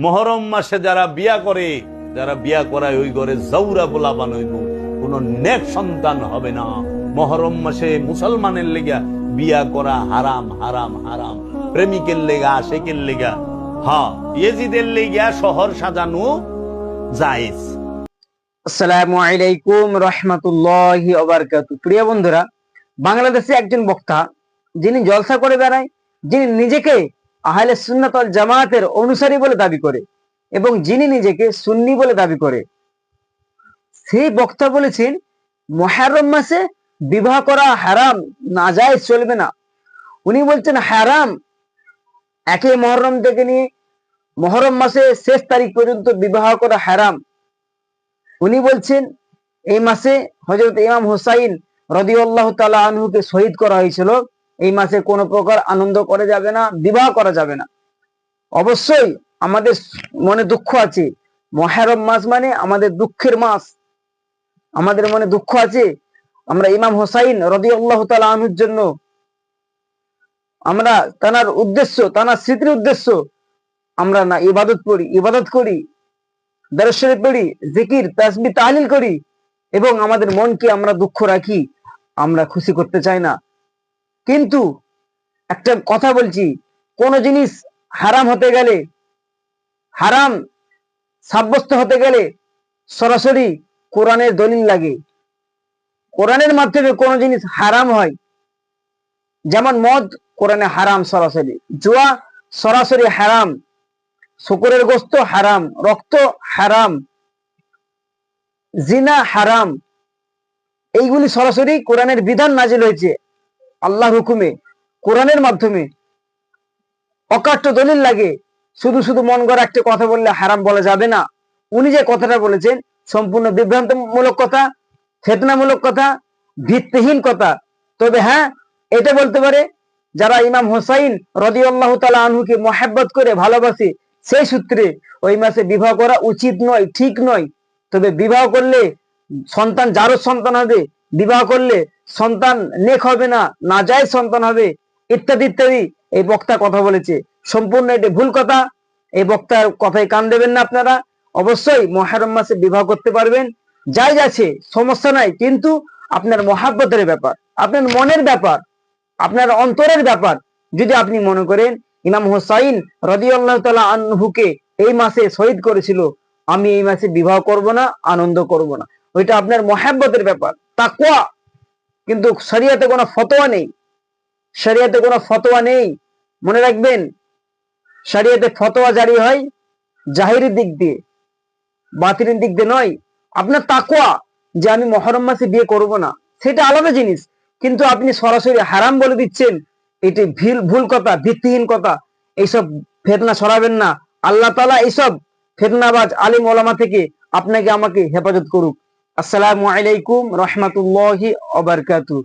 মহরম মাসে যারা বিয়া করে, যারা বিয়া করায় ওই ঘরে জাউরা বলা বানাইব, কোন নেক সন্তান হবে না। মহরম মাসে মুসলমানের লেগা বিয়া করা হারাম, হারাম, হারাম। প্রেমিকের লেগা, আশেকের লেগা, হ্যাঁ, ইয়েজিদের লেগা শহর সাজানো জায়েজ। আসসালামু আলাইকুম রাহমাতুল্লাহি ওয়া বারাকাতুহু। প্রিয় বন্ধুরা, বাংলাদেশে একজন বক্তা যিনি জলসা করে বেড়ায়, যিনি নিজেকে আহলে সুন্নাত ওয়াল জামাতের অনুসারী বলে দাবি করে এবং যিনি নিজেকে সুন্নি বলে দাবি করে, সেই বক্তা বলেছেন মুহররম মাসে বিবাহ করা হারাম, নাজায়েজ, চলবে না। উনি বলছেন হারাম, একে মুহররম থেকে নিয়ে মুহররম মাসে শেষ তারিখ পর্যন্ত বিবাহ করা হারাম। উনি বলছেন এই মাসে হযরত ইমাম হুসাইন রাদিয়াল্লাহু তাআলা আনহুকে শহীদ করা হয়েছিল, এই মাসে কোনো প্রকার আনন্দ করা যাবে না, বিবাহ করা যাবে না। অবশ্যই আমাদের মনে দুঃখ আছে, মুহররম মাস মানে আমাদের দুঃখের মাস, আমাদের মনে দুঃখ আছে। আমরা ইমাম হুসাইন রাদিয়াল্লাহু তাআলা আনহুর জন্য আমরা তার উদ্দেশ্য, তার স্মৃতির উদ্দেশ্য আমরা না ইবাদত করি, দরুদ শরীফ পড়ি, জিকির, তাসবিহ, তাহলিল করি এবং আমাদের মনকে আমরা দুঃখ রাখি, আমরা খুশি করতে চাই না। কিন্তু একটা কথা বলছি, কোন জিনিস হারাম হতে গেলে, হারাম সাব্যস্ত হতে গেলে সরাসরি কোরআনের দলিল লাগে। কোরআনের মাধ্যমে কোন জিনিস হারাম হয়, যেমন মদ কোরআনে হারাম সরাসরি, জুয়া সরাসরি হারাম, শুকরের গোশত হারাম, রক্ত হারাম, জিনা হারাম। এইগুলি সরাসরি কোরআনের বিধান নাজিল হয়েছে আল্লাহর হুকুমে, কোরআনের মাধ্যমে। অকাট্য দলিল লাগে, শুধু শুধু মন গড়া একটা কথা বললে হারাম বলা যাবে না। উনি যে কথাটা বলেছেন সম্পূর্ণ বিভ্রান্তমূলক কথা, ফিতনামূলক কথা, ভিত্তিহীন কথা। তবে হ্যাঁ, এটা বলতে পারে যারা ইমাম হুসাইন রাদিয়াল্লাহু তাআলা আনহুকে মহব্বত করে ভালোবাসে, সেই সূত্রে ওই মাসে বিবাহ করা উচিত নয়, ঠিক নয়। তবে বিবাহ করলে সন্তান যারও সন্তান হবে, বিবাহ করলে সন্তান নেক হবে না, নাজায়েজ সন্তান হবে, ইত্যাদি ইত্যাদি এই বক্তা কথা বলেছে। সম্পূর্ণ এটি ভুল কথা। এই বক্তার কথায় কান দেবেন না আপনারা। অবশ্যই মুহররম মাসে বিবাহ করতে পারবেন, জায়েজ আছে, সমস্যা নাই। কিন্তু আপনার মহাব্বতের ব্যাপার, আপনার মনের ব্যাপার, আপনার অন্তরের ব্যাপার। যদি আপনি মনে করেন ইমাম হুসাইন রাদিয়াল্লাহু তাআলা আনহুকে এই মাসে শহীদ করেছিল, আমি এই মাসে বিবাহ করব না, আনন্দ করব না, ওইটা আপনার মহাব্বতের ব্যাপার, তাকওয়া। কিন্তু শরীয়তে কোনো ফতোয়া নেই, শরীয়তে কোনো ফতোয়া নেই। মনে রাখবেন, শরীয়তে ফতোয়া জারি হয় জাহিরি দিক দিয়ে, বাতিলের দিক দিয়ে নয়। আপনার তাকওয়া যে আমি মুহররম মাসে বিয়ে করব না, সেটা আলাদা জিনিস। কিন্তু আপনি সরাসরি হারাম বলে দিচ্ছেন, এটি ভুল কথা, ভিত্তিহীন কথা। এইসব ফিতনা ছড়াবেন না। আল্লাহ তাআলা এইসব ফিতনাবাজ আলিম ওলামা থেকে আপনাকে আমাকে হেফাজত করুক। আসসালামু আলাইকুম রাহমাতুল্লাহি ওয়া বারাকাতুহু।